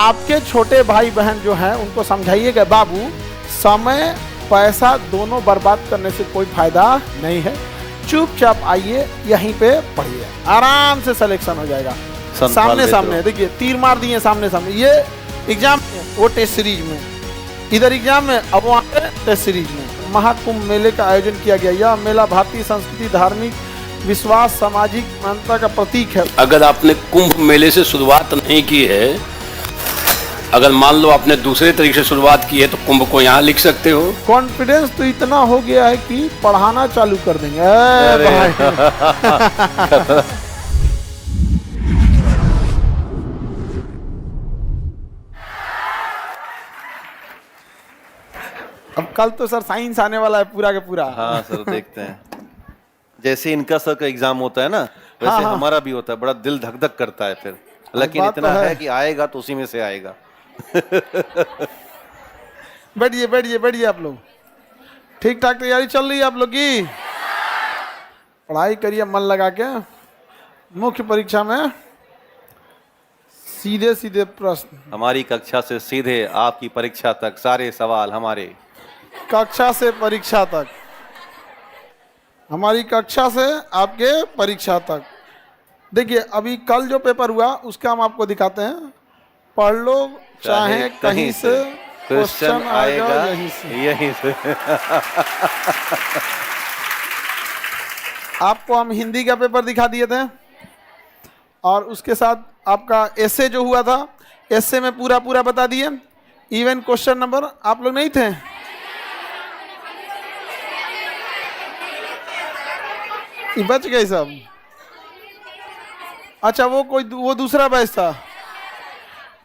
आपके छोटे भाई बहन जो हैं उनको समझाइएगा, बाबू समय पैसा दोनों बर्बाद करने से कोई फायदा नहीं है, चुपचाप आइए यहीं पे पढ़िए, आराम से सिलेक्शन हो जाएगा। सामने सामने देखिए, तीर मार दिए सामने सामने। ये एग्जाम वो टेस्ट सीरीज में, इधर एग्जाम में, अब वहाँ पे टेस्ट सीरीज में। महाकुंभ मेले का आयोजन किया गया। यह मेला भारतीय संस्कृति, धार्मिक विश्वास, सामाजिक मान्यता का प्रतीक है। अगर आपने कुंभ मेले से शुरुआत नहीं की है, अगर मान लो आपने दूसरे तरीके से शुरुआत की है, तो कुंभ को यहाँ लिख सकते हो। कॉन्फिडेंस तो इतना हो गया है कि पढ़ाना चालू कर देंगे। अब कल तो सर साइंस आने वाला है पूरा का पूरा। हाँ सर, देखते हैं। जैसे इनका सर का एग्जाम होता है ना, वैसे हाँ, हाँ। हमारा भी होता है, बड़ा दिल धक धक करता है फिर, लेकिन इतना तो है कि आएगा तो उसी में से आएगा। बैठिए बैठिए बैठिए आप लोग। ठीक ठाक तैयारी चल रही है आप लोग की? पढ़ाई करिए मन लगा के। मुख्य परीक्षा में सीधे सीधे प्रश्न, हमारी कक्षा से सीधे आपकी परीक्षा तक सारे सवाल हमारे। कक्षा से परीक्षा तक, हमारी कक्षा से आपके परीक्षा तक। देखिए अभी कल जो पेपर हुआ उसका हम आपको दिखाते हैं। पढ़ लो चाहे कहीं से, क्वेश्चन आएगा यहीं से। आपको हम हिंदी का पेपर दिखा दिए थे और उसके साथ आपका एसे जो हुआ था, एसे में पूरा पूरा बता दिए। इवन क्वेश्चन नंबर आप लोग नहीं थे? बच गए सब। अच्छा वो दूसरा बैच था,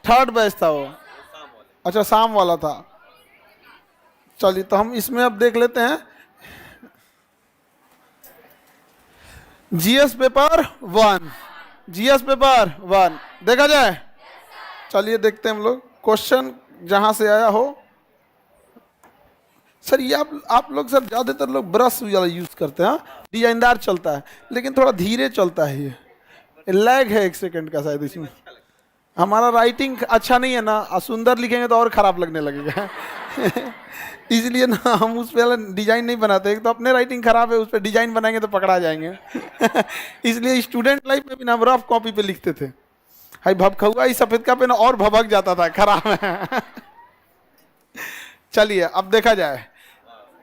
थर्ड बैच था वो। अच्छा शाम वाला था। चलिए तो हम इसमें अब देख लेते हैं जीएस पेपर 1, जीएस पेपर 1 देखा जाए। चलिए देखते हैं हम लोग क्वेश्चन जहां से आया हो। सर ये आप लोग सर ज़्यादातर लोग ब्रश यूज करते हैं, डिजाइनदार चलता है, लेकिन थोड़ा धीरे चलता है। ये लैग है 1 सेकंड का शायद इसमें। हमारा राइटिंग अच्छा नहीं है ना, सुंदर लिखेंगे तो और ख़राब लगने लगेगा। इसलिए ना हम उस पर डिजाइन नहीं बनाते। एक तो अपने राइटिंग खराब है, उस पर डिजाइन बनाएंगे तो पकड़ा जाएंगे। इसलिए स्टूडेंट लाइफ में भी ना रफ कॉपी पे लिखते थे। हाई भभखुआ ही सफ़ेद का पेन और भभक जाता था, खराब है। चलिए अब देखा जाए,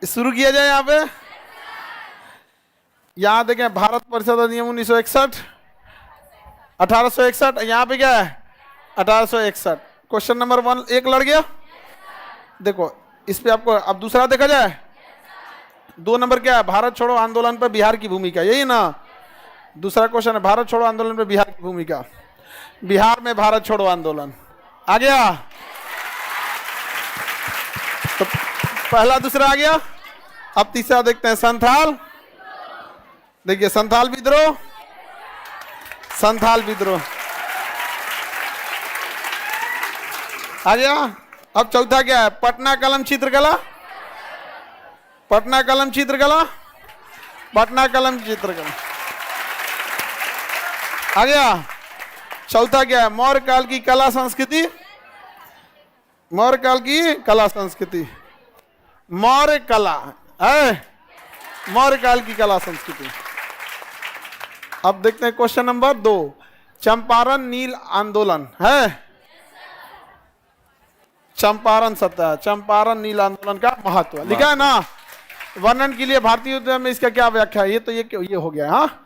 शुरू किया जाए। यहाँ पे यहाँ देखें, भारत परिषद अधिनियम 1961, 1861। यहाँ पे क्या है? 1861। क्वेश्चन नंबर 1 एक लड़ गया। देखो इस पे आपको अब दूसरा देखा जाए। 2 नंबर क्या है? भारत छोड़ो आंदोलन पर बिहार की भूमिका, यही ना दूसरा क्वेश्चन है। भारत छोड़ो आंदोलन पर बिहार की भूमिका, बिहार में भारत छोड़ो आंदोलन आ गया। तो पहला दूसरा आ गया। अब तीसरा देखते हैं, संथाल। देखिए संथाल विद्रोह, संथाल विद्रोह आ गया। अब चौथा क्या है? पटना कलम चित्रकला, पटना कलम चित्रकला, पटना कलम चित्रकला आ गया। चौथा क्या है? मौर्य काल की कला संस्कृति, मौर्य काल की कला संस्कृति, मौर्य कला है, मौर्य काल की कला संस्कृति। अब देखते हैं क्वेश्चन नंबर 2, चंपारण नील आंदोलन है। चंपारण सत्या, चंपारण नील आंदोलन का महत्व लिखा है ना। वर्णन के लिए भारतीय उद्यम में इसका क्या व्याख्या है? ये हो गया। हाँ,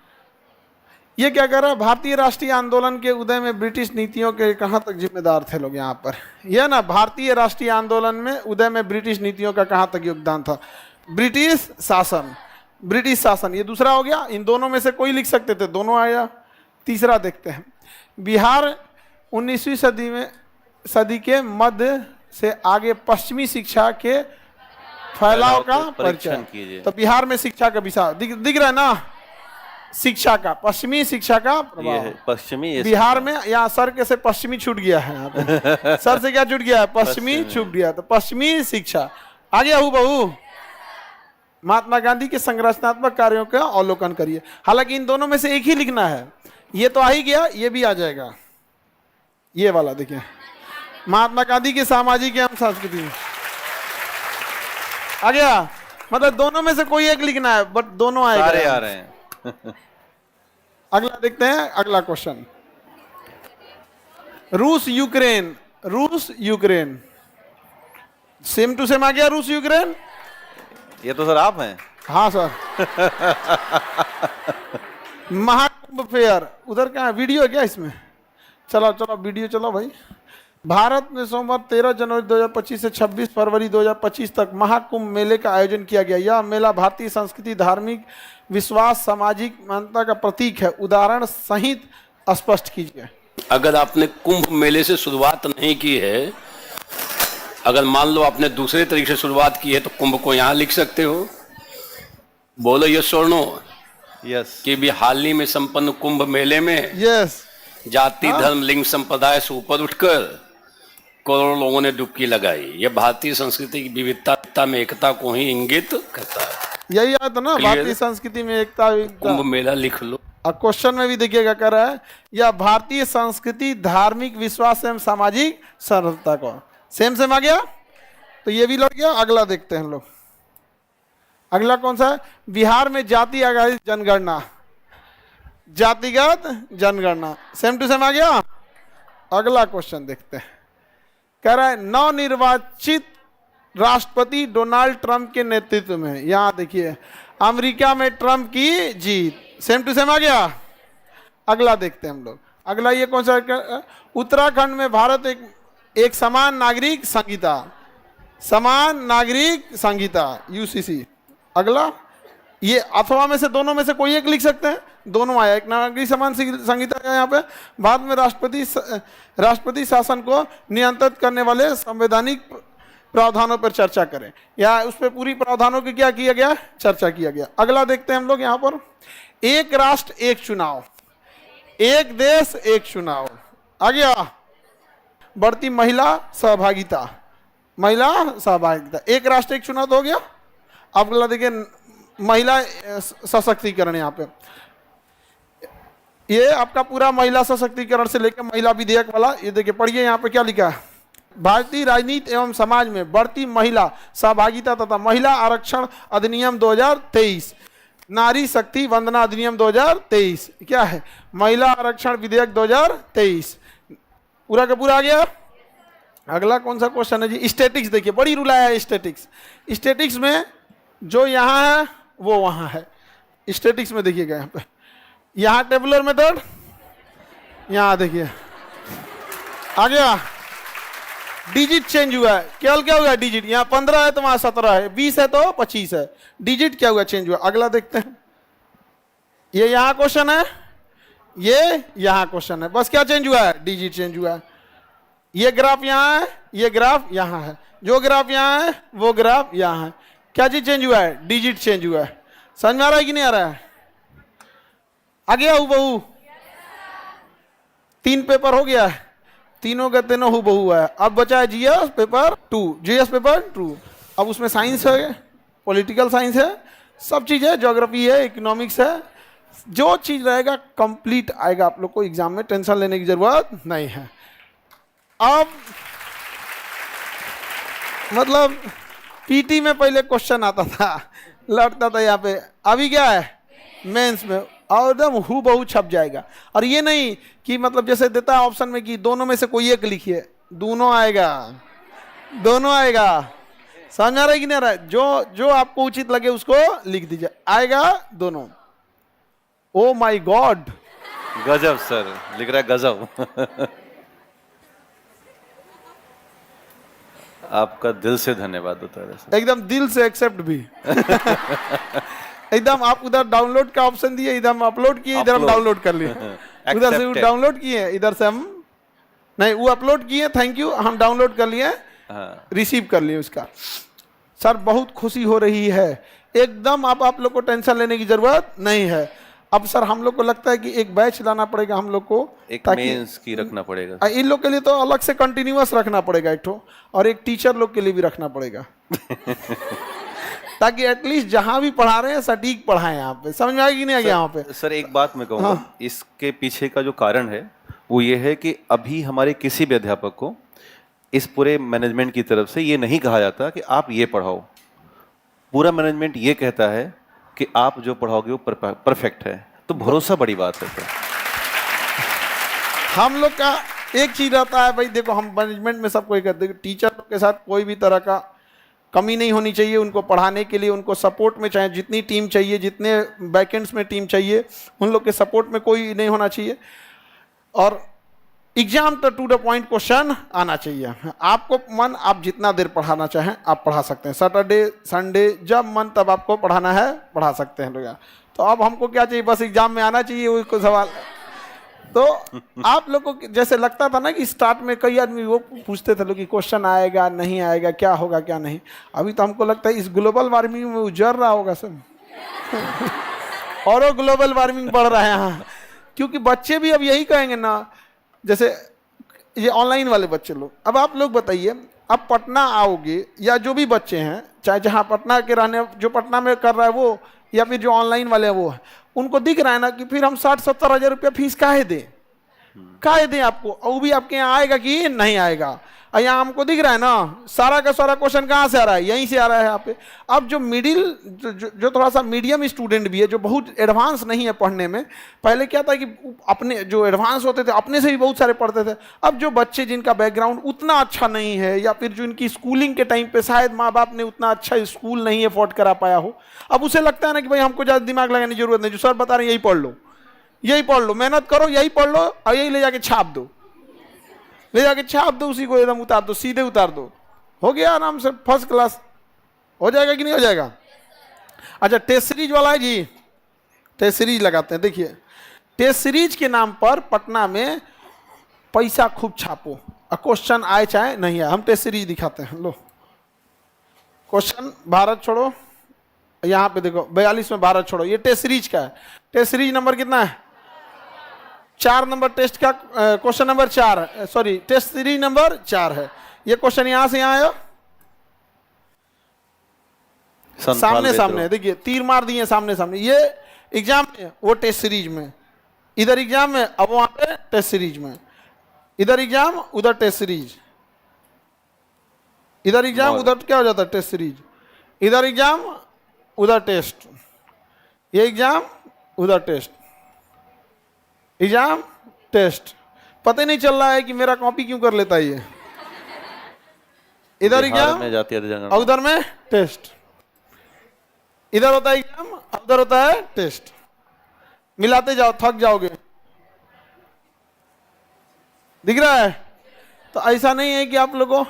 ये क्या कर रहा है? भारतीय राष्ट्रीय आंदोलन के उदय में ब्रिटिश नीतियों के कहां तक जिम्मेदार थे लोग? यहाँ पर यह ना, भारतीय राष्ट्रीय आंदोलन में उदय में ब्रिटिश नीतियों का कहां तक योगदान था? ब्रिटिश शासन, ब्रिटिश शासन ये दूसरा हो गया। इन दोनों में से कोई लिख सकते थे, दोनों आया। तीसरा देखते हैं, बिहार 19वीं सदी के मध्य से आगे पश्चिमी शिक्षा के फैलाव का परीक्षण परिचय। कीजिए। तो बिहार में शिक्षा का विषय दिख रहा है ना, शिक्षा का, पश्चिमी शिक्षा का प्रभाव। पश्चिमी बिहार में यहाँ सर के से पश्चिमी छूट गया है। यहाँ पे सर से क्या छूट गया है? पश्चिमी छूट गया। तो पश्चिमी शिक्षा आ गया हूबहू। महात्मा गांधी के संरचनात्मक कार्यों का अवलोकन करिए। हालांकि इन दोनों में से एक ही लिखना है। ये तो आ ही गया, ये भी आ जाएगा। ये वाला देखिए, महात्मा गांधी की सामाजिक एवं संस्कृति आ गया। मतलब दोनों में से कोई एक लिखना है, बट दोनों आएगा। सारे आ रहे हैं। अगला देखते हैं, अगला क्वेश्चन। रूस यूक्रेन सेम टू सेम आ गया। रूस यूक्रेन, ये तो सर आप हैं। हाँ सर। महाकुंभ फेयर उधर कहाँ है? वीडियो है क्या इसमें? चलो चलो वीडियो चलो भाई। भारत में सोमवार 13 जनवरी 2025 से 26 फरवरी 2025 तक महाकुंभ मेले का आयोजन किया गया। यह मेला भारतीय संस्कृति, धार्मिक विश्वास, सामाजिक मान्यता का प्रतीक है। उदाहरण सहित स्पष्ट कीजिए। अगर आपने कुंभ मेले से शुरुआत नहीं की है, अगर मान लो आपने दूसरे तरीके से शुरुआत की है, तो कुंभ को यहाँ लिख सकते हो। बोलो यस और नो। यस। कि भी हाल ही में संपन्न कुंभ मेले में यस, जाति, धर्म, लिंग, संप्रदाय से ऊपर उठकर करोड़ों लोगों ने डुबकी लगाई। यह भारतीय संस्कृति की विविधता में एकता को ही इंगित करता है। यही आता ना, Clear? भारतीय संस्कृति में एकता कुंभ मेला लिख लो। और क्वेश्चन में भी देखिएगा कह रहा है यह भारतीय संस्कृति, धार्मिक विश्वास एवं सामाजिक सरलता को सेम आ गया, तो ये भी लड़ गया। अगला देखते हैं हम लोग। अगला कौन सा है? बिहार में जाति आधारित जनगणना, जातिगत जनगणना सेम टू सेम आ गया। अगला क्वेश्चन देखते हैं। कह रहा है नवनिर्वाचित राष्ट्रपति डोनाल्ड ट्रंप के नेतृत्व में, यहां देखिए, अमेरिका में ट्रंप की जीत सेम टू सेम आ गया। अगला देखते हैं हम लोग। अगला ये कौन सा? उत्तराखंड में भारत एक समान नागरिक संहिता, समान नागरिक संहिता यूसीसी। अगला ये अथवा में से दोनों में से कोई एक लिख सकते हैं। दोनों आया, एक नागरिक समान संहिता है। यहाँ पे बाद में राष्ट्रपति शासन को नियंत्रित करने वाले संवैधानिक प्रावधानों पर चर्चा करें, या उस पर पूरी प्रावधानों की क्या किया गया? चर्चा किया गया। अगला देखते हैं हम लोग यहाँ पर। एक राष्ट्र एक चुनाव, एक देश एक चुनाव आ गया। बढ़ती महिला सहभागिता, महिला सहभागिता, एक राष्ट्र एक चुनाव तो हो गया। अब अगला देखिए, महिला सशक्तिकरण। यहाँ पे ये आपका पूरा महिला सशक्तिकरण से लेकर महिला विधेयक वाला, ये देखिए पढ़िए यहाँ पे क्या लिखा है। भारतीय राजनीति एवं समाज में बढ़ती महिला सहभागिता तथा महिला आरक्षण अधिनियम 2023, नारी शक्ति वंदना अधिनियम 2023, क्या है? महिला आरक्षण विधेयक 2023 पूरा का पूरा आ गया। अगला कौन सा क्वेश्चन है जी? स्टैटिक्स देखिए, बड़ी रूल आया है स्टैटिक्स। स्टैटिक्स में जो यहाँ है वो वहाँ है। स्टैटिक्स में देखिएगा यहाँ पे, यहाँ टेबुलर मेथड, यहाँ देखिए आ गया। डिजिट चेंज हुआ है, केवल क्या हुआ? डिजिट। यहाँ 15 है तो वहाँ 17 है, 20 है तो 25 है। डिजिट क्या हुआ? चेंज हुआ। अगला देखते हैं। ये यहाँ क्वेश्चन है, ये यहाँ क्वेश्चन है, बस क्या चेंज हुआ है? डिजिट चेंज हुआ है। ये ग्राफ यहाँ है, ये ग्राफ यहाँ है, जो ग्राफ यहाँ है वो ग्राफ यहाँ है। क्या चीज चेंज हुआ है? डिजिट चेंज हुआ है। समझ में आ रहा है कि नहीं आ रहा है? आ गया हूबहू? 3 पेपर हो गया है, तीनों का तीनों हूबहू है। अब बचा है जीएस पेपर 2, जीएस पेपर 2। अब उसमें साइंस है, पॉलिटिकल साइंस है, सब चीज है, ज्योग्राफी है, इकोनॉमिक्स है। जो चीज रहेगा कंप्लीट आएगा आप लोग को एग्जाम में, टेंशन लेने की जरूरत नहीं है। अब मतलब पीटी में पहले क्वेश्चन आता था, लड़ता था यहाँ पे, अभी क्या है? मेंस में और एकदम हूबहू छप जाएगा। और ये नहीं कि मतलब जैसे देता है ऑप्शन में कि दोनों में से कोई एक लिखिए, दोनों आएगा, दोनों आएगा। समझ आ रहा है कि नहीं आ रहा है? जो आपको उचित लगे उसको लिख दीजिए, आएगा दोनों। ओ माय गॉड, गजब सर, लिख रहा है गजब। आपका दिल से धन्यवाद होता है, एकदम दिल से एक्सेप्ट भी। एकदम आप उधर डाउनलोड का ऑप्शन दिए, इधर हम अपलोड किए, इधर हम डाउनलोड कर लिए। उधर से वो डाउनलोड किए, इधर से हम नहीं, वो अपलोड किए, थैंक यू, हम डाउनलोड कर लिए, रिसीव कर लिए उसका। सर बहुत खुशी हो रही है एकदम। अब आप लोग को टेंशन लेने की जरूरत नहीं है। अब सर हम लोग को लगता है कि एक बैच लाना पड़ेगा हम लोग को, एक मेंस की रखना पड़ेगा। इन लोग के लिए तो अलग से कंटिन्यूअस रखना पड़ेगा एक ठो, और एक टीचर लोग के लिए भी रखना पड़ेगा। ताकि एटलीस्ट जहां भी पढ़ा रहे हैं सटीक पढ़ाएं। यहाँ पे समझ में आएगी कि नहीं आएगी? यहाँ पे सर एक बात मैं कहूँगा, इसके पीछे का जो कारण है वो ये है कि अभी हमारे किसी भी अध्यापक को इस पूरे मैनेजमेंट की तरफ से ये नहीं कहा जाता कि आप ये पढ़ाओ। पूरा मैनेजमेंट ये कहता है कि आप जो पढ़ाओगे वो परफेक्ट है। तो भरोसा बड़ी बात है। तो हम लोग का एक चीज रहता है भाई, देखो हम मैनेजमेंट में सबको ये कहते हैं, टीचर लोग के साथ कोई भी तरह का कमी नहीं होनी चाहिए। उनको पढ़ाने के लिए, उनको सपोर्ट में चाहे जितनी टीम चाहिए, जितने बैकेंड्स में टीम चाहिए, उन लोग के सपोर्ट में कोई नहीं होना चाहिए। और exam to the point question आना चाहिए। आपको मन, आप जितना देर पढ़ाना चाहें आप पढ़ा सकते हैं। सैटरडे संडे जब मन तब आपको पढ़ाना है पढ़ा सकते हैं लोग। तो अब हमको क्या चाहिए, बस एग्जाम में आना चाहिए, वही कोई सवाल। तो आप लोग को जैसे लगता था ना कि स्टार्ट में कई आदमी वो पूछते थे लोग कि क्वेश्चन आएगा नहीं आएगा, क्या होगा क्या नहीं। अभी तो हमको लगता है इस ग्लोबल वार्मिंग में उजड़ रहा होगा सब और वो ग्लोबल वार्मिंग बढ़ रहा है यहाँ। क्योंकि बच्चे भी अब यही कहेंगे ना, जैसे ये ऑनलाइन वाले बच्चे लोग। अब आप लोग बताइए, अब पटना आओगे या जो भी बच्चे हैं, चाहे जहाँ पटना के रहने, जो पटना में कर रहा है वो, या फिर जो ऑनलाइन वाले हैं वो, उनको दिख रहा है ना कि फिर हम 60-70 हज़ार रुपया फीस काहे दें आपको, और वो भी आपके यहाँ आएगा कि नहीं आएगा। और यहाँ हमको दिख रहा है ना सारा का सारा क्वेश्चन कहाँ से आ रहा है, यहीं से आ रहा है यहाँ पे। अब जो मिडिल जो थोड़ा सा मीडियम स्टूडेंट भी है, जो बहुत एडवांस नहीं है पढ़ने में, पहले क्या था कि अपने जो एडवांस होते थे अपने से भी बहुत सारे पढ़ते थे। अब जो बच्चे जिनका बैकग्राउंड उतना अच्छा नहीं है, या फिर जो इनकी स्कूलिंग के टाइम पे शायद माँ बाप ने उतना अच्छा स्कूल नहीं अफोर्ड करा पाया हो, अब उसे लगता है ना कि भाई हमको ज़्यादा दिमाग लगाने की जरूरत नहीं, जो सर बता रहे हैं यही पढ़ लो, मेहनत करो, यही पढ़ लो और यही ले जाके छाप दो, उसी को एकदम उतार दो, सीधे उतार दो, हो गया आराम से फर्स्ट क्लास। हो जाएगा कि नहीं हो जाएगा? अच्छा, टेस्ट सीरीज वाला है जी, टेस्ट सीरीज लगाते हैं। देखिए, टेस्ट सीरीज के नाम पर पटना में पैसा खूब छापो, और क्वेश्चन आए चाहे नहीं आए, हम टेस्ट सीरीज दिखाते हैं। लो क्वेश्चन, भारत छोड़ो, यहाँ पे देखो 42 में भारत छोड़ो, ये टेस्ट सीरीज का है। टेस्ट सीरीज नंबर कितना है? 4 नंबर टेस्ट का question number 4, sorry test series number 4 है। ये क्वेश्चन यहां से यहां आया, सामने देखिए, तीर मार दिए सामने। ये एग्जाम में, वो टेस्ट सीरीज में, इधर एग्जाम में, अब वहां पे टेस्ट सीरीज में, इधर एग्जाम उधर टेस्ट सीरीज, इधर एग्जाम उधर क्या हो जाता है टेस्ट सीरीज, इधर एग्जाम उधर टेस्ट, ये एग्जाम उधर टेस्ट, एग्जाम टेस्ट। पता ही नहीं चल रहा है कि मेरा कॉपी क्यों कर लेता है ये। इधर एग्जाम में जाती है, उधर में टेस्ट, इधर होता है एग्जाम, उधर होता है टेस्ट, मिलाते जाओ थक जाओगे। दिख रहा है? तो ऐसा नहीं है कि आप लोगों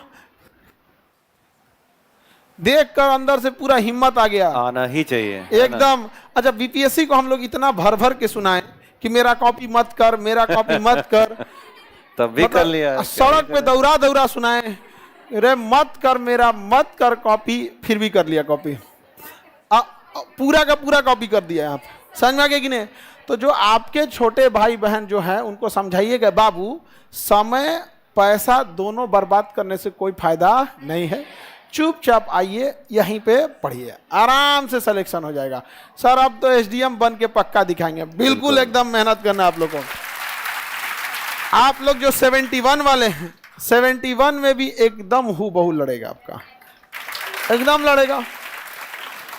देखकर अंदर से पूरा हिम्मत आ गया, आना ही चाहिए एकदम। अच्छा, बीपीएससी को हम लोग इतना भर भर के सुनाए कि मेरा कॉपी मत कर, मेरा कॉपी मत कर, तब भी कर लिया। सड़क पे दौरा सुनाए, रे मत कर, मेरा मत कर कॉपी, फिर भी कर लिया कॉपी, पूरा का पूरा कॉपी कर दिया। आप समझ में आ गया कि नहीं? तो जो आपके छोटे भाई बहन जो हैं उनको समझाइएगा, बाबू समय पैसा दोनों बर्बाद करने से कोई फायदा नहीं है, चुपचाप आइए यहीं पे पढ़िए, आराम से सिलेक्शन हो जाएगा। सर अब तो एसडीएम बन के पक्का दिखाएंगे, बिल्कुल एकदम मेहनत करना आप लोगों को। आप लोग जो 71 वाले हैं, 71 में भी एकदम हूबहू लड़ेगा आपका, एकदम लड़ेगा।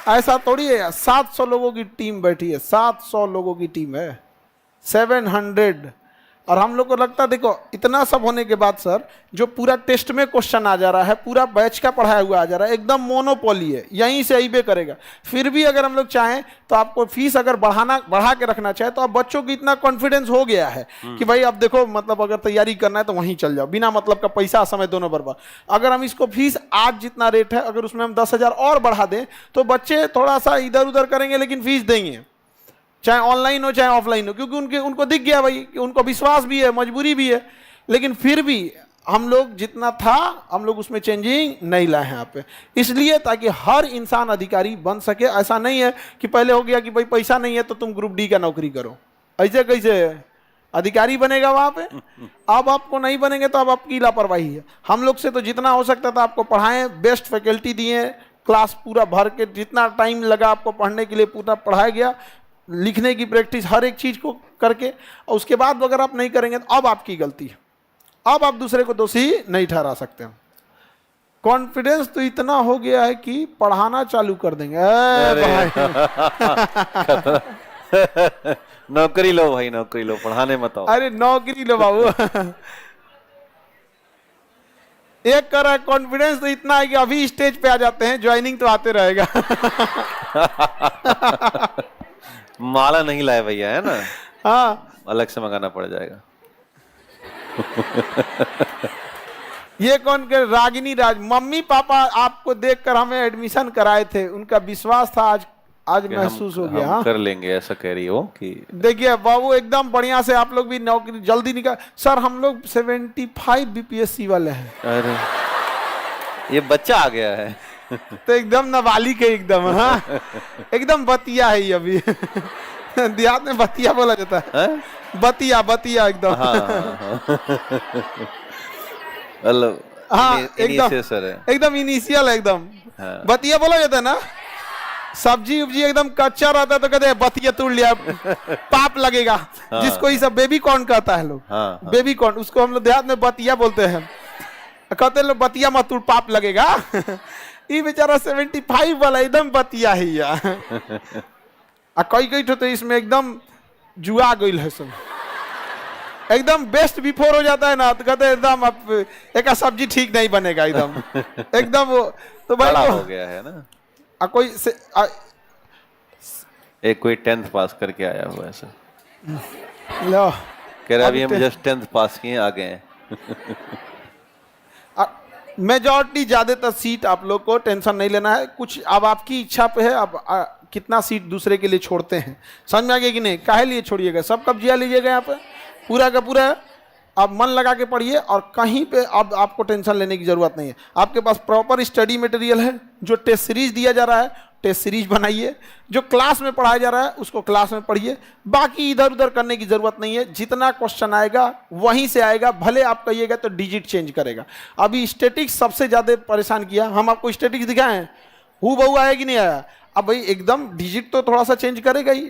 ऐसा थोड़ी है, 700 लोगों की टीम बैठी है, 700 लोगों की टीम है, 700। और हम लोग को लगता है, देखो इतना सब होने के बाद सर जो पूरा टेस्ट में क्वेश्चन आ जा रहा है, पूरा बैच का पढ़ाया हुआ आ जा रहा है, एकदम मोनोपोली है, यहीं से अइबे करेगा। फिर भी अगर हम लोग चाहें तो आपको फीस अगर बढ़ा के रखना चाहे तो अब बच्चों को इतना कॉन्फिडेंस हो गया है कि भाई अब देखो, मतलब अगर तैयारी करना है तो वहीं चल जाओ, बिना मतलब का पैसा समय दोनों बर्बाद। अगर हम इसको फीस आज जितना रेट है, अगर उसमें हम 10,000 और बढ़ा दें तो बच्चे थोड़ा सा इधर उधर करेंगे लेकिन फीस देंगे, चाहे ऑनलाइन हो चाहे ऑफलाइन हो, क्योंकि उनको दिख गया भाई कि उनको विश्वास भी है, मजबूरी भी है। लेकिन फिर भी हम लोग जितना था हम लोग उसमें चेंजिंग नहीं लाए हैं यहाँ पे, इसलिए ताकि हर इंसान अधिकारी बन सके। ऐसा नहीं है कि पहले हो गया कि भाई पैसा नहीं है तो तुम ग्रुप डी का नौकरी करो, ऐसे कैसे अधिकारी बनेगा वहाँ पे? अब आपको नहीं बनेंगे तो अब आपकी लापरवाही है। हम लोग से तो जितना हो सकता था आपको पढ़ाएं, बेस्ट फैकल्टी दिए, क्लास पूरा भर के, जितना टाइम लगा आपको पढ़ने के लिए पूरा पढ़ाया गया, लिखने की प्रैक्टिस हर एक चीज़ को करके। और उसके बाद अगर आप नहीं करेंगे तो अब आपकी गलती है, अब आप दूसरे को दोषी नहीं ठहरा सकते हैं। कॉन्फिडेंस तो इतना हो गया है कि पढ़ाना चालू कर देंगे। भाई नौकरी लो भाई, नौकरी लो, पढ़ाने मत आओ। अरे नौकरी लो बाबू। एक कर रहा है, कॉन्फिडेंस तो इतना है कि अभी स्टेज पे आ जाते हैं, ज्वाइनिंग तो आते रहेगा। माला नहीं लाए भैया, है ना, हाँ अलग से मंगाना पड़ जाएगा। ये कौन के रागिनी राज, मम्मी पापा आपको देखकर हमें एडमिशन कराए थे, उनका विश्वास था, आज कि महसूस हो हम गया। हाँ? कर लेंगे, ऐसा कह रही हो कि देखिए बाबू एकदम बढ़िया से आप लोग भी नौकरी जल्दी निकाल। सर हम लोग 75 बीपीएससी वाले हैं। अरे ये बच्चा आ गया है। तो एकदम नाबालिग है एकदम। हाँ एकदम बतिया है ये अभी। देहात में बतिया बोला जाता है, बतिया बतिया एकदम। मतलब हाँ एकदम इनिशियल है, एकदम इनिशियल है एकदम। हाँ। बतिया बोला जाता है ना, सब्जी उब्जी एकदम कच्चा रहता है तो कहते हैं बतिया तोड़ लिया, पाप लगेगा। हाँ। जिसको ये सब बेबी कॉर्न कहता है लोग, हाँ, हाँ। बेबी कॉर्न, उसको हम लोग देहात में बतिया बोलते हैं। कहते हैं लोग बतिया मत तोड़ पाप लगेगा। ये बेचारा 75 वाला एकदम बतिया है यार। कई तो इसमें एकदम जुआ गई है सब, एकदम बेस्ट बिफोर हो जाता है ना, तो कहते हैं एकदम अब एक सब्जी ठीक नहीं बनेगा एकदम। एकदम वो तो भाई बड़ा वो, हो गया है ना। कोई एक कोई 10th पास करके आया हुआ है सर, लो कह रहा अभी हम जस्ट 10th पास किए, आ गए हैं। मेजॉरिटी ज्यादातर सीट आप लोग को टेंशन नहीं लेना है, कुछ अब आपकी इच्छा पे है। अब कितना सीट दूसरे के लिए छोड़ते हैं, समझ में आ गया कि नहीं? काहे लिए छोड़िएगा, सब कब्जिया लीजिएगा यहाँ पे पूरा का पूरा। आप मन लगा के पढ़िए और कहीं पे अब आपको टेंशन लेने की जरूरत नहीं है। आपके पास प्रॉपर स्टडी मटेरियल है, जो टेस्ट सीरीज दिया जा रहा है टेस्ट सीरीज बनाइए, जो क्लास में पढ़ाया जा रहा है उसको क्लास में पढ़िए। बाकी इधर उधर करने की जरूरत नहीं है, जितना क्वेश्चन आएगा वहीं से आएगा, भले आप कहिएगा तो डिजिट चेंज करेगा। अभी स्टैटिक्स सबसे ज्यादा परेशान किया, हम आपको स्टैटिक्स दिखाए हैं, हु बहु आया कि नहीं आया? अब भाई एकदम डिजिट तो थोड़ा सा चेंज करेगा ही,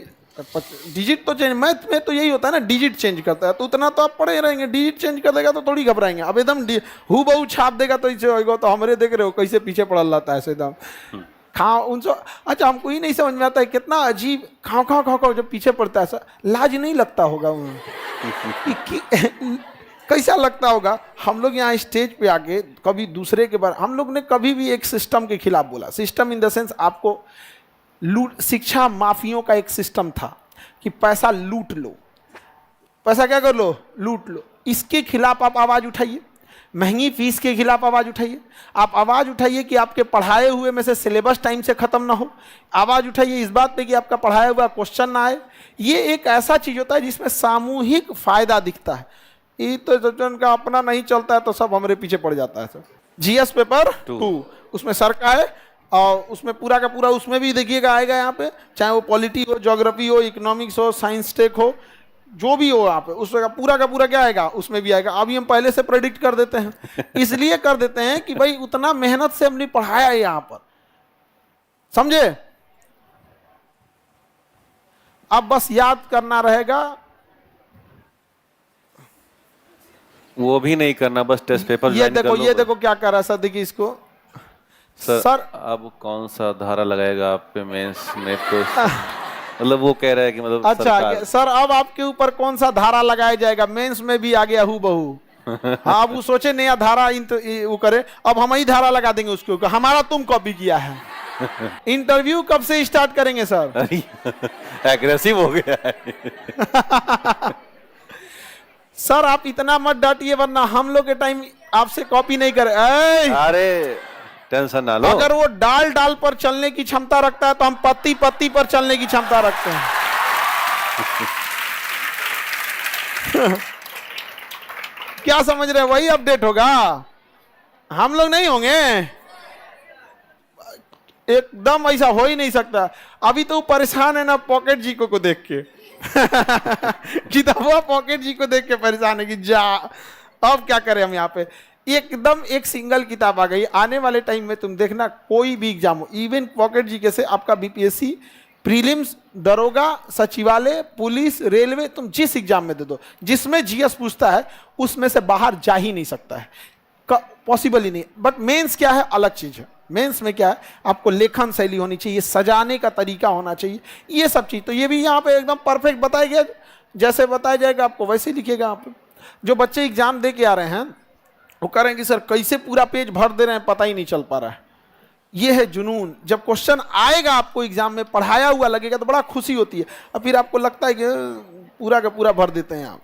डिजिट तो चेंज, मैथ में तो यही होता है ना, डिजिट चेंज करता है, तो उतना तो आप पढ़े रहेंगे। डिजिट चेंज कर देगा तो थोड़ी घबराएंगे। अब एकदम हु बहु छाप देगा तो इसे होगा, तो हमारे देख रहे हो कैसे पीछे पड़ल रहता है ऐसे एकदम खाओ उनसे। अच्छा हमको ही नहीं समझ में आता है, कितना अजीब खाओ खाओ खाओ खाओ जब पीछे पड़ता है, ऐसा लाज नहीं लगता होगा कैसा लगता होगा? हम लोग यहाँ स्टेज पे आके कभी दूसरे के बारे, हम लोग ने कभी भी एक सिस्टम के खिलाफ बोला। सिस्टम इन द सेंस आपको लूट, शिक्षा माफियों का एक सिस्टम था कि पैसा लूट लो, पैसा क्या कर लो, लूट लो। इसके खिलाफ आप आवाज उठाइए, महंगी फीस के खिलाफ आवाज उठाइए, आप आवाज उठाइए कि आपके पढ़ाए हुए में से सिलेबस टाइम से खत्म ना हो, आवाज उठाइए इस बात पे कि आपका पढ़ाया हुआ क्वेश्चन ना आए। ये एक ऐसा चीज होता है जिसमें सामूहिक फायदा दिखता है। ये तो जब उनका अपना नहीं चलता है तो सब हमारे पीछे पड़ जाता है। सर जीएस पेपर 2 उसमें सर का है, और उसमें पूरा का पूरा उसमें भी देखिएगा आएगा यहाँ पे, चाहे वो पॉलिटी हो, ज्योग्राफी हो, इकोनॉमिक्स हो, साइंस टेक हो, जो भी हो यहाँ पे उसका पूरा का पूरा क्या आएगा, उसमें भी आएगा। अभी हम पहले से प्रेडिक्ट कर देते हैं, इसलिए कर देते हैं कि भाई उतना मेहनत से हमने पढ़ाया है यहाँ पर, समझे? अब बस याद करना रहेगा, वो भी नहीं करना, बस टेस्ट पेपर ये देखो ये देखो क्या कर रहा है सर, देखिए इसको सर अब कौन सा धारा लगाएगा आप पे मेंस में? तो मतलब वो कह रहा है कि मतलब अच्छा सर अब आपके ऊपर कौन सा धारा लगाया जाएगा? मेंस में भी आ गया हु बहू। हाँ अब वो सोचे नया धारा वो करे, अब हम ही धारा लगा देंगे उसके ऊपर, हमारा तुम कॉपी किया है। इंटरव्यू कब से स्टार्ट करेंगे सर? एग्रेसिव हो गया है। सर आप इतना मत डांटिए वरना हम लोग के टाइम आपसे कॉपी नहीं करे। अरे टेंशन ना लो, अगर वो डाल डाल पर चलने की क्षमता रखता है तो हम पत्ती पत्ती पर चलने की क्षमता रखते हैं। क्या समझ रहे हैं? वही अपडेट होगा, हम लोग नहीं होंगे। एकदम ऐसा हो ही नहीं सकता। अभी तो परेशान है ना पॉकेट जी को देख के। किताबा पॉकेट जी को देख के परेशान है कि जा अब क्या करें हम यहाँ पे। एकदम एक सिंगल किताब आ गई, आने वाले टाइम में तुम देखना कोई भी एग्जाम हो, इवन पॉकेट जीके से आपका बीपीएससी प्रीलिम्स, दरोगा, सचिवालय, पुलिस, रेलवे, तुम जिस एग्जाम में दे दो, जिसमें जीएस पूछता है उसमें से बाहर जा ही नहीं सकता है, पॉसिबल ही नहीं। बट मेंस क्या है, अलग चीज है। मेंस में क्या है, आपको लेखन शैली होनी चाहिए, सजाने का तरीका होना चाहिए, ये सब चीज। तो ये भी यहाँ पे एकदम परफेक्ट बताया गया, जैसे बताया जाएगा आपको वैसे ही लिखिएगा आप। जो बच्चे एग्जाम दे के आ रहे हैं वो कह रहे हैं कि सर कैसे पूरा पेज भर दे रहे हैं, पता ही नहीं चल पा रहा है। ये है जुनून। जब क्वेश्चन आएगा आपको एग्जाम में पढ़ाया हुआ लगेगा तो बड़ा खुशी होती है, और फिर आपको लगता है कि पूरा का पूरा भर देते हैं आप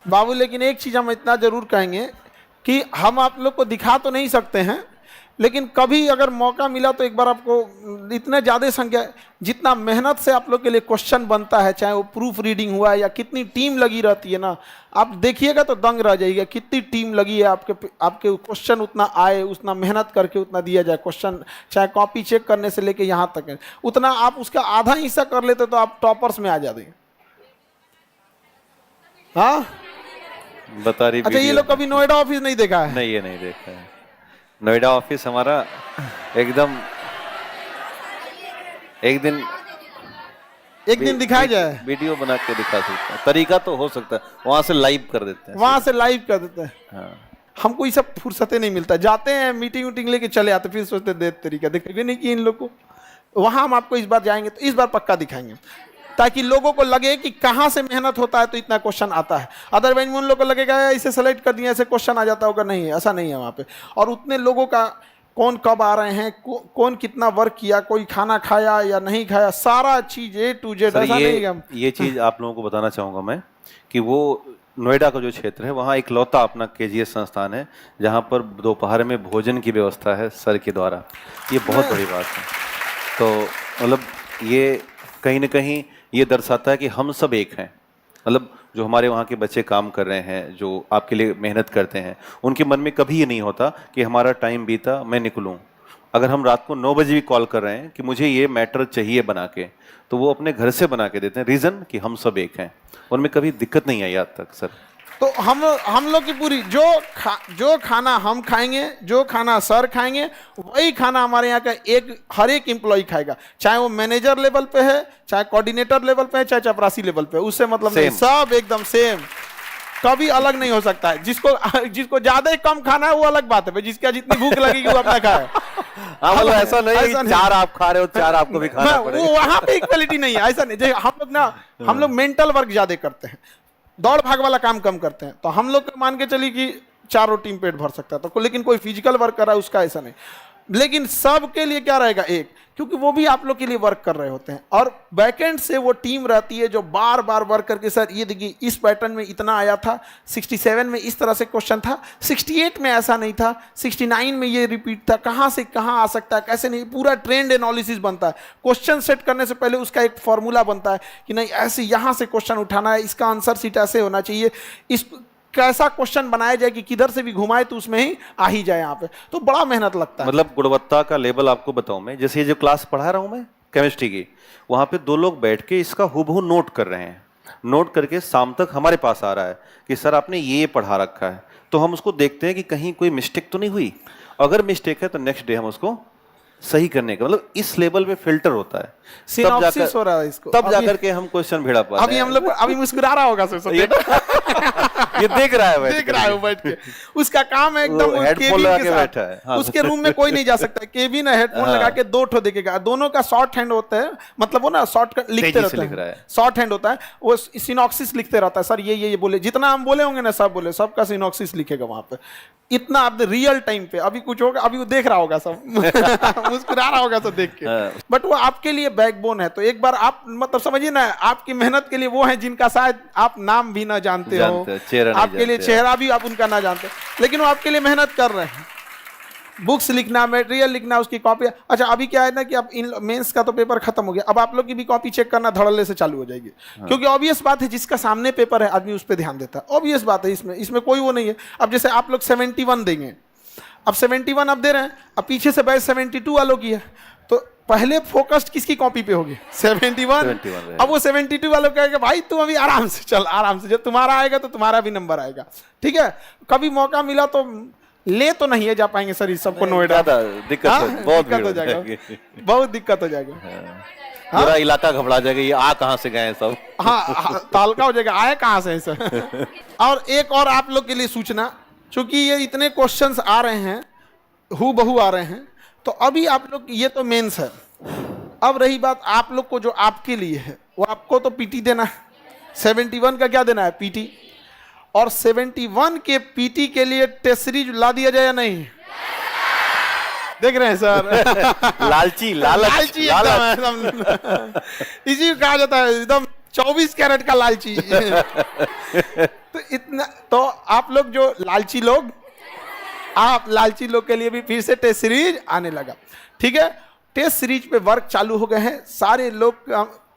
बाबू। लेकिन एक चीज हम इतना जरूर कहेंगे कि हम आप लोग को दिखा तो नहीं सकते हैं, लेकिन कभी अगर मौका मिला तो एक बार आपको इतने ज़्यादा संख्या, जितना मेहनत से आप लोग के लिए क्वेश्चन बनता है, चाहे वो प्रूफ रीडिंग हुआ या कितनी टीम लगी रहती है ना, आप देखिएगा तो दंग रह जाइएगा कितनी टीम लगी है आपके क्वेश्चन उतना आए, उतना मेहनत करके उतना दिया जाए क्वेश्चन, चाहे कॉपी चेक करने से लेके यहाँ तक है, उतना आप उसका आधा हिस्सा कर लेते तो आप टॉपर्स में आ जाते। हाँ बता रही। अच्छा, ये लोग कभी नोएडा ऑफिस नहीं देखा है? नहीं, ये नहीं देखा है। नोएडा ऑफिस हमारा एकदम एक दिन दिखाया जाए, वीडियो बना के दिखा सकते हैं, तरीका तो हो सकता है, वहां से लाइव कर देते हैं, वहां से लाइव कर देते हैं। हाँ। हमको ये सब फुर्सतें नहीं मिलता, जाते हैं मीटिंग वीटिंग लेके चले आते, फिर सोचते दे तरीका देखे नहीं कि इन लोग को। वहां हम आपको इस बार जाएंगे तो इस बार पक्का दिखाएंगे, ताकि लोगों को लगे कि कहाँ से मेहनत होता है तो इतना क्वेश्चन आता है। अदरवाइज उन लोगों को लगेगा इसे सेलेक्ट कर दिया, ऐसे क्वेश्चन आ जाता होगा, नहीं है, ऐसा नहीं है वहाँ पे। और उतने लोगों का कौन कब आ रहे हैं, कौन कितना वर्क किया, कोई खाना खाया या नहीं खाया, सारा चीज A to Z, ऐसा नहीं है। ये चीज आप लोगों को बताना चाहूंगा मैं कि वो नोएडा का जो क्षेत्र है वहाँ एक लौता अपना KGS संस्थान है जहाँ पर दोपहर में भोजन की व्यवस्था है सर के द्वारा। ये बहुत बड़ी बात है। तो मतलब ये कहीं ना कहीं ये दर्शाता है कि हम सब एक हैं। मतलब जो हमारे वहाँ के बच्चे काम कर रहे हैं, जो आपके लिए मेहनत करते हैं, उनके मन में कभी ये नहीं होता कि हमारा टाइम बीता, मैं निकलूँ। अगर हम रात को 9 बजे भी कॉल कर रहे हैं कि मुझे ये मैटर चाहिए बना के, तो वो अपने घर से बना के देते हैं। रीज़न कि हम सब एक हैं, उनमें कभी दिक्कत नहीं आई आज तक सर। तो हम लोग की पूरी जो खाना हम खाएंगे, जो खाना सर खाएंगे, वही खाना हमारे यहाँ का हर एक एम्प्लॉय खाएगा, चाहे वो मैनेजर लेवल पे है, चाहे कोऑर्डिनेटर लेवल पे है, चाहे चपरासी लेवल पे है, उससे मतलब नहीं, सब एकदम सेम, कभी अलग नहीं हो सकता है। जिसको ज्यादा कम खाना है वो अलग बात है, जिसका जितनी भूख लगेगी वो अपना खाए। मतलब ऐसा नहीं कि 4 आप खा रहे हो 4 आपको भी खाना पड़ेगा, वो वहां पे इक्वलिटी नहीं है, ऐसा नहीं। हम लोग मेंटल वर्क ज्यादा करते हैं, दौड़ भाग वाला काम कम करते हैं। तो हम लोग मान के चलिए कि 4 रोटी पेट भर सकता है, तो लेकिन कोई फिजिकल वर्क कर रहा है उसका ऐसा नहीं। लेकिन सबके लिए क्या रहेगा, एक, क्योंकि वो भी आप लोग के लिए वर्क कर रहे होते हैं। और बैकएंड से वो टीम रहती है जो बार बार वर्क करके, सर ये देखिए इस पैटर्न में इतना आया था, 67 में इस तरह से क्वेश्चन था, 68 में ऐसा नहीं था, 69 में ये रिपीट था, कहाँ से कहाँ आ सकता है, कैसे नहीं, पूरा ट्रेंड एनालिसिस बनता है। क्वेश्चन सेट करने से पहले उसका एक फॉर्मूला बनता है कि नहीं ऐसे यहाँ से क्वेश्चन उठाना है, इसका आंसर सीट ऐसे होना चाहिए, इस कैसा क्वेश्चन बनाया जाए कि किधर से भी घुमाए तो उसमें ही आ ही जाए यहाँ पे। तो बड़ा मेहनत लगता है। मतलब गुणवत्ता का लेवल आपको बताऊं मैं, जैसे ये जो क्लास पढ़ा रहा हूं मैं केमिस्ट्री की, वहां पे 2 लोग बैठ के इसका हूबहू नोट कर रहे हैं, नोट करके शाम तक हमारे पास आ रहा है कि सर आपने ये पढ़ा रखा है। तो हम उसको देखते हैं कि कहीं कोई मिस्टेक तो नहीं हुई, अगर मिस्टेक है तो नेक्स्ट डे हम उसको सही करने का, मतलब इस लेवल पे फिल्टर होता है, सिनॉप्सिस हो रहा है इसको, तब जाकर के हम क्वेश्चन भिड़ा पाते हैं। अभी हम लोग अभी मुस्कुरा रहा होगा सर, ये देख रहा है बैठ के, उसका काम है एकदम हेडफोन लगा के बैठा है। हाँ। उसके रूम में कोई नहीं जा सकता, केबिन है, हेडफोन लगा के 2 ठो देखेगा, दोनों का शॉर्ट हैंड होता है, मतलब वो ना शॉर्ट लिखते रहते हैं, शॉर्ट हैंड होता है, वो सिनॉप्सिस लिखते रहता है, सर ये बोले, जितना हम बोले होंगे ना सब बोले, सबका सिनॉप्सिस लिखेगा वहां पे, इतना आप रियल टाइम पे। अभी कुछ होगा, अभी वो देख रहा होगा सब मुस्कुरा रहा होगा सब देख के, बट वो आपके लिए बैकबोन है। तो एक बार आप मतलब समझिए ना, आपकी मेहनत के लिए वो है जिनका शायद आप नाम भी ना जानते हो, आपके लिए चेहरा भी आप उनका ना जानते, लेकिन वो आपके लिए मेहनत कर रहे हैं। बुक्स लिखना, मटेरियल लिखना, उसकी कॉपी। अच्छा अभी क्या है ना कि अब इन मेंस का तो पेपर खत्म हो गया, अब आप लोग की भी कॉपी चेक करना धड़ल्ले से चालू हो जाएगी। क्योंकि ऑब्वियस बात है, जिसका सामने पेपर है आदमी उस पर ध्यान देता है, ऑब्वियस बात है, इसमें कोई वो नहीं है। अब जैसे आप लोग 71 देंगे, अब 71 अब दे रहे हैं, अब पीछे से बैच 72 वालों की है, तो पहले फोकस्ड किसकी कॉपी पे होगी, 71। अब वो 72 वालों कहेगा भाई तुम अभी आराम से चल, आराम से, जब तुम्हारा आएगा तो तुम्हारा भी नंबर आएगा, ठीक है। कभी मौका मिला तो ले तो नहीं है जा पाएंगे सर इस सबको नोएडा। ज्यादा दिक्कत हाँ? बहुत दिक्कत भीड़ हो जाएगा, बहुत दिक्कत हो जाएगा। पूरा इलाका घबरा जाएगा, ये आ कहाँ से गए हैं सब। हाँ, तालका हो जाएगा, आए कहाँ से हैं सर। और एक और आप लोग के लिए सूचना, चूंकि ये इतने क्वेश्चंस आ रहे हैं, हु बहू आ रहे हैं, तो अभी आप लोग, ये तो मेंस है। अब रही बात आप लोग को, जो आपके लिए है वो आपको तो पीटी देना है। 71 का क्या देना है? पीटी। और 71 के पीटी के लिए टेस्ट सीरीज ला दिया जाए या नहीं? देख रहे हैं सर। लालची लालची एकदम इसी को कहा जाता है, एकदम 24 कैरेट का लालची। तो इतना तो आप लोग जो लालची लोग, आप लालची लोग के लिए भी फिर से टेस्ट सीरीज आने लगा। ठीक है, टेस्ट सीरीज पे वर्क चालू हो गए हैं, सारे लोग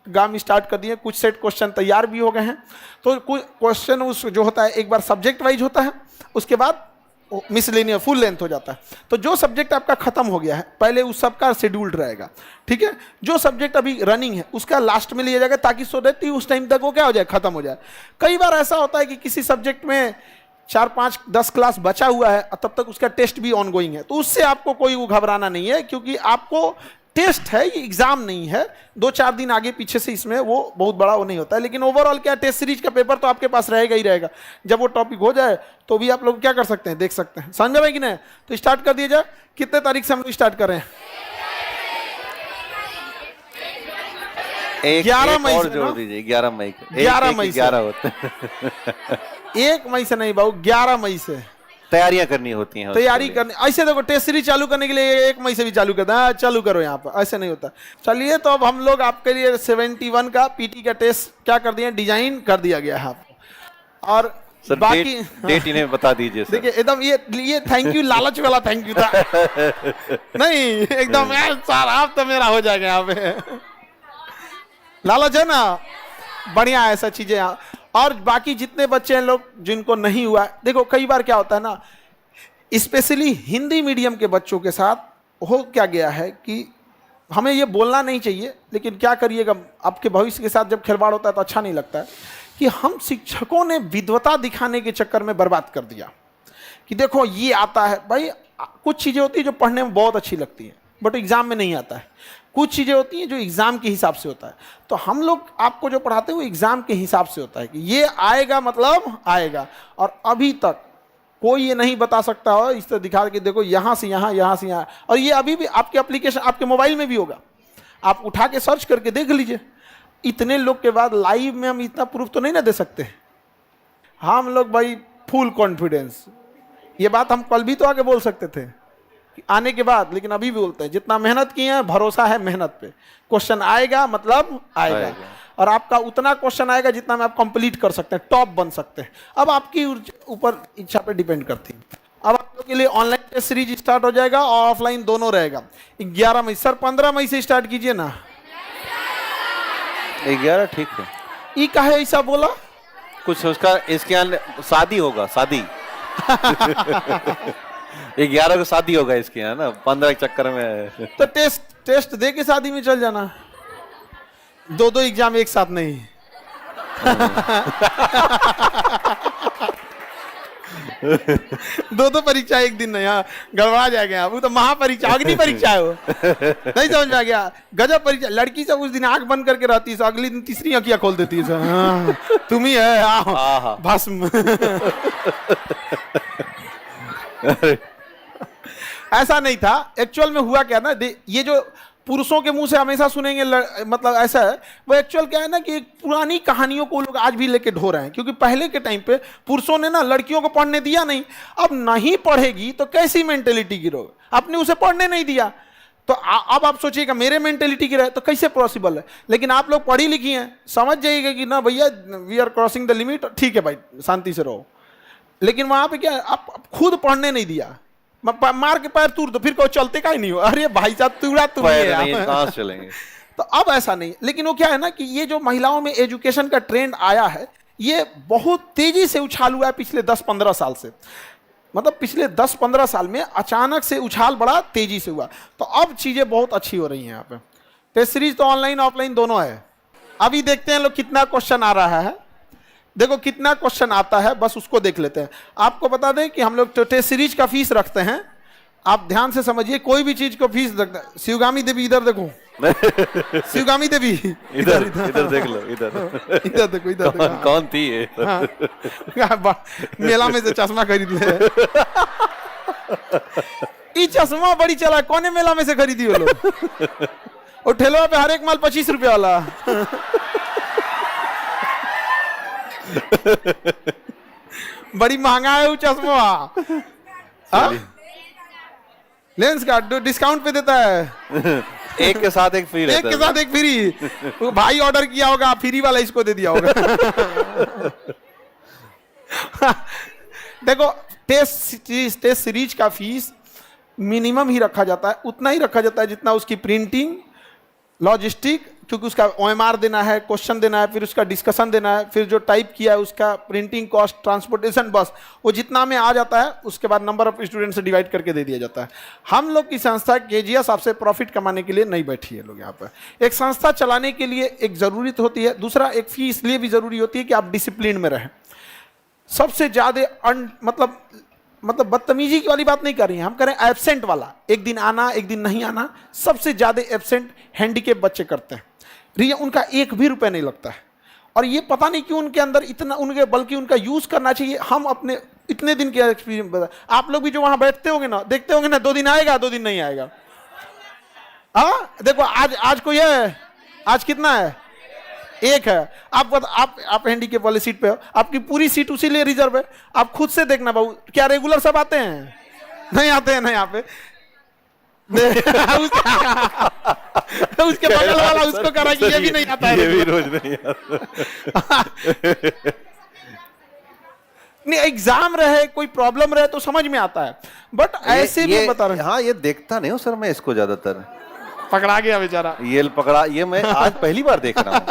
काम स्टार्ट कर दिए, कुछ सेट क्वेश्चन तैयार भी हो गए हैं। तो कुछ क्वेश्चन उस जो होता है एक बार सब्जेक्ट वाइज होता है, उसके बाद मिसलेनियस फुल लेंथ हो जाता है। तो जो सब्जेक्ट आपका खत्म हो गया है पहले उस सबका शेड्यूल्ड रहेगा। ठीक है, जो सब्जेक्ट अभी रनिंग है उसका लास्ट में लिया जाएगा, ताकि सो दैट उस टाइम तक वो क्या हो जाए, खत्म हो जाए। कई बार ऐसा होता है कि किसी सब्जेक्ट में 4, 5, 10 क्लास बचा हुआ है और तब तक उसका टेस्ट भी ऑनगोइंग है, तो उससे आपको कोई वो घबराना नहीं है, क्योंकि आपको टेस्ट है, ये एग्जाम नहीं है। 2-4 दिन आगे पीछे से इसमें वो बहुत बड़ा वो नहीं होता है, लेकिन ओवरऑल क्या, टेस्ट सीरीज का पेपर तो आपके पास रहेगा ही रहेगा। जब वो टॉपिक हो जाए तो भी आप लोग क्या कर सकते हैं, देख सकते हैं। समझ में कि नहीं? तो स्टार्ट कर दिया जाए। कितने तारीख से हम लोग स्टार्ट कर रहे हैं? 11 मई से जोड़ दीजिए, 11 मई को। 11 मई से 11 होते हैं। 1 मई से नहीं बाबू, 11 मई से तैयारियां करनी होती हैं, तैयारी करनी। ऐसे देखो, टेस्ट सीरीज चालू करने के लिए 1 मई से भी चालू करते हैं, चालू करो यहाँ पर, ऐसे नहीं होता। चलिए, तो अब हम लोग आपके लिए 71 का पीटी का टेस्ट क्या कर दिए, डिजाइन कर दिया गया है आपको। और सर बाकी डेट इन्हें बता दीजिए। देखिए एकदम ये थैंक यू लालच वाला थैंक यू था। नहीं एकदम सर आप तो मेरा हो जाएगा यहाँ पे, लालच है ना, बढ़िया ऐसा चीजें। और बाकी जितने बच्चे हैं लोग जिनको नहीं हुआ, देखो कई बार क्या होता है ना, स्पेशली हिंदी मीडियम के बच्चों के साथ हो क्या गया है कि हमें ये बोलना नहीं चाहिए, लेकिन क्या करिएगा, आपके भविष्य के साथ जब खिलवाड़ होता है तो अच्छा नहीं लगता है, कि हम शिक्षकों ने विद्वता दिखाने के चक्कर में बर्बाद कर दिया कि देखो ये आता है। भाई कुछ चीज़ें होती है जो पढ़ने में बहुत अच्छी लगती हैं बट एग्जाम में नहीं आता है, कुछ चीज़ें होती हैं जो एग्जाम के हिसाब से होता है। तो हम लोग आपको जो पढ़ाते हैं वो एग्जाम के हिसाब से होता है कि ये आएगा मतलब आएगा। और अभी तक कोई ये नहीं बता सकता हो इस तरह दिखा के देखो यहाँ से यहाँ, यहाँ से यहाँ, और ये अभी भी आपके एप्लीकेशन आपके मोबाइल में भी होगा, आप उठा के सर्च करके देख लीजिए। इतने लोग के बाद लाइव में हम इतना प्रूफ तो नहीं ना दे सकते। हम लोग भाई फुल कॉन्फिडेंस, ये बात हम कल भी तो आगे बोल सकते थे आने के बाद, लेकिन अभी भी बोलते हैं जितना मेहनत किए हैं भरोसा है मेहनत पे, क्वेश्चन आएगा मतलब आएगा। और आपका उतना क्वेश्चन आएगा जितना में आप कंप्लीट कर सकते हैं, टॉप बन सकते हैं। अब आपकी ऊपर इच्छा पे डिपेंड करती है। अब आप लोग के लिए ऑनलाइन टेस्ट सीरीज स्टार्ट हो जाएगा और ऑफलाइन दोनों रहेगा 11 मई। सर 15 मई से स्टार्ट कीजिए ना। 11 ठीक है। ये काहे ऐसा बोला? कुछ उसका इसके यहाँ शादी होगा, शादी 11 को शादी होगा इसके यहाँ ना, 15 के चक्कर में। तो टेस्ट दे के शादी में चल जाना, 2 एग्जाम एक साथ नहीं। दो परीक्षा एक दिन नहीं, हाँ गड़बड़ा जाएगा। वो तो महापरीक्षा, अग्नि परीक्षा है वो। नहीं समझ में आ गया? गजब परीक्षा। लड़की सब उस दिन आंख बंद करके रहती है, अगले दिन तीसरी आंखियां खोल देती है। हाँ, तुम ही है, आओ भस्म। ऐसा नहीं था एक्चुअल में। हुआ क्या ना, ये जो पुरुषों के मुंह से हमेशा सुनेंगे मतलब ऐसा है, वो एक्चुअल क्या है ना कि पुरानी कहानियों को लोग आज भी लेके ढो रहे हैं। क्योंकि पहले के टाइम पे पुरुषों ने ना लड़कियों को पढ़ने दिया नहीं। अब नहीं पढ़ेगी तो कैसी मेंटेलिटी की रोग, आपने उसे पढ़ने नहीं दिया। तो अब आप सोचिएगा मेरे मेंटेलिटी की रहे तो कैसे पॉसिबल है। लेकिन आप लोग पढ़ी लिखी हैं, समझ जाइएगा कि ना भैया we are crossing the limit, ठीक है भाई शांति से रहो। लेकिन वहां पे क्या, आप खुद पढ़ने नहीं दिया, मार के पैर तोड़ दो, फिर कोई चलते का ही नहीं हो। अरे भाई साहब तूड़ा तुम कहां चलेंगे। तो अब ऐसा नहीं। लेकिन वो क्या है ना कि ये जो महिलाओं में एजुकेशन का ट्रेंड आया है, ये बहुत तेजी से उछाल हुआ है पिछले 10-15 साल से। मतलब पिछले 10-15 साल में अचानक से उछाल बड़ा तेजी से हुआ। तो अब चीजें बहुत अच्छी हो रही हैं यहाँ पे। टेस्ट सीरीज तो ऑनलाइन ऑफलाइन दोनों है। अभी देखते हैं लोग कितना क्वेश्चन आ रहा है। देखो कितना क्वेश्चन आता है, बस उसको देख लेते हैं। आपको बता दें कि हम लोग टेस्ट सीरीज का फीस रखते हैं, आप ध्यान से समझिए, कोई भी चीज को फीस रखते हैं। शिवगामी देवी इधर देखो, शिवगामी देवी इधर इधर देख लो, इधर इधर देखो, इधर देखो। कौन थी ये? हाँ, मेला में से चश्मा खरीद ले। ये चश्मा बड़ी चला, कौन मेला में से खरीदी वो लोग? और ठेलवा पे हर एक माल 25 रुपया वाला। बड़ी महंगा है वो चश्मा। लेंस का डिस्काउंट पे देता है, एक के साथ एक फ्री, एक के साथ एक फ्री। वो भाई ऑर्डर किया होगा, फ्री वाला इसको दे दिया होगा। देखो टेस्ट सीरीज का फीस मिनिमम ही रखा जाता है, उतना ही रखा जाता है जितना उसकी प्रिंटिंग, लॉजिस्टिक, क्योंकि उसका OMR देना है, क्वेश्चन देना है, फिर उसका डिस्कशन देना है, फिर जो टाइप किया है उसका प्रिंटिंग कॉस्ट, ट्रांसपोर्टेशन, बस वो जितना में आ जाता है उसके बाद नंबर ऑफ स्टूडेंट से डिवाइड करके दे दिया जाता है। हम लोग की संस्था KGS आपसे प्रॉफिट कमाने के लिए नहीं बैठी है लोग यहाँ पर। एक संस्था चलाने के लिए एक ज़रूरत होती है, दूसरा एक फी इसलिए भी ज़रूरी होती है कि आप डिसिप्लिन में रहें। सबसे ज़्यादा मतलब बदतमीजी की वाली बात नहीं कर रही हैं, हम करें एब्सेंट वाला, एक दिन आना एक दिन नहीं आना। सबसे ज़्यादा एब्सेंट हैंडीकेप बच्चे करते हैं, उनका 1 भी रुपया नहीं लगता है। और ये पता नहीं क्यों उनके अंदर इतना, उनके बल्कि उनका यूज़ करना चाहिए। हम अपने इतने दिन के एक्सपीरियंस बता, आप लोग भी जो वहाँ बैठते होंगे ना, देखते होंगे ना, 2 दिन आएगा 2 दिन नहीं आएगा। हाँ देखो आज कोई है, आज कितना है? 1 है। आप हैंडीकेप वाली सीट पे हो, आपकी पूरी सीट उसी लिए रिजर्व है। आप खुद से देखना बाबू, क्या रेगुलर सब आते हैं? नहीं आते हैं ना यहाँ पे। उसके बगल वाला उसको करा कि ये भी नहीं आता है, ये भी रोज नहीं आता। नहीं, एग्जाम रहे, कोई प्रॉब्लम रहे तो समझ में आता है, बट ऐसे भी बता रहे। हाँ, ये देखता नहीं हूँ सर मैं इसको ज्यादातर। पकड़ा गया बेचारा, ये पकड़ा, ये मैं आज पहली बार देख रहा हूँ।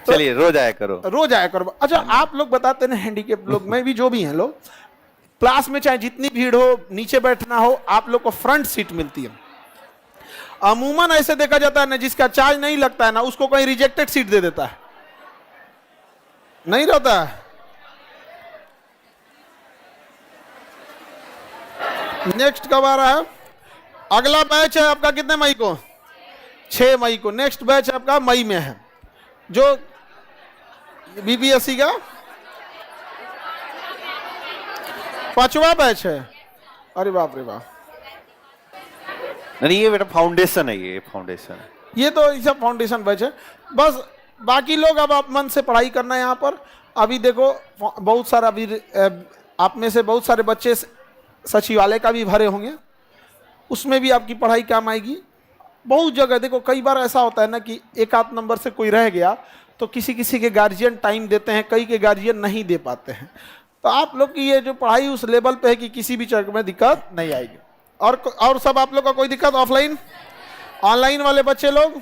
चलिए रोज आया करो, रोज आया करो। अच्छा, आप लोग बताते हैं हैंडीकेप लोग में भी जो भी हैं लोग, क्लास में चाहे जितनी भीड़ हो, नीचे बैठना हो, आप लोग को फ्रंट सीट मिलती है। अमूमन ऐसे देखा जाता है ना, जिसका चार्ज नहीं लगता है ना, उसको कोई रिजेक्टेड सीट दे देता है, नहीं रहता है। नेक्स्ट कब आ रहा है? अगला बैच है आपका कितने मई को? 6 मई को। नेक्स्ट बैच आपका मई में है, जो BPSC का 5वां बैच है। अरे बाप रे बाप। नहीं ये बेटा फाउंडेशन है, ये फाउंडेशन है, ये तो सब फाउंडेशन बैच है। बस बाकी लोग अब आप मन से पढ़ाई करना है यहाँ पर। अभी देखो बहुत सारा, अभी आप में से बहुत सारे बच्चे सचिवालय का भी भरे होंगे, उसमें भी आपकी पढ़ाई काम आएगी। बहुत जगह देखो, कई बार ऐसा होता है ना कि 1 आध नंबर से कोई रह गया तो किसी किसी के गार्जियन टाइम देते हैं, कई के गार्जियन नहीं दे पाते हैं। तो आप लोग की ये जो पढ़ाई उस लेवल पे है कि किसी भी जगह में दिक्कत नहीं आएगी। और सब आप लोग का कोई दिक्कत? ऑफलाइन ऑनलाइन वाले बच्चे लोग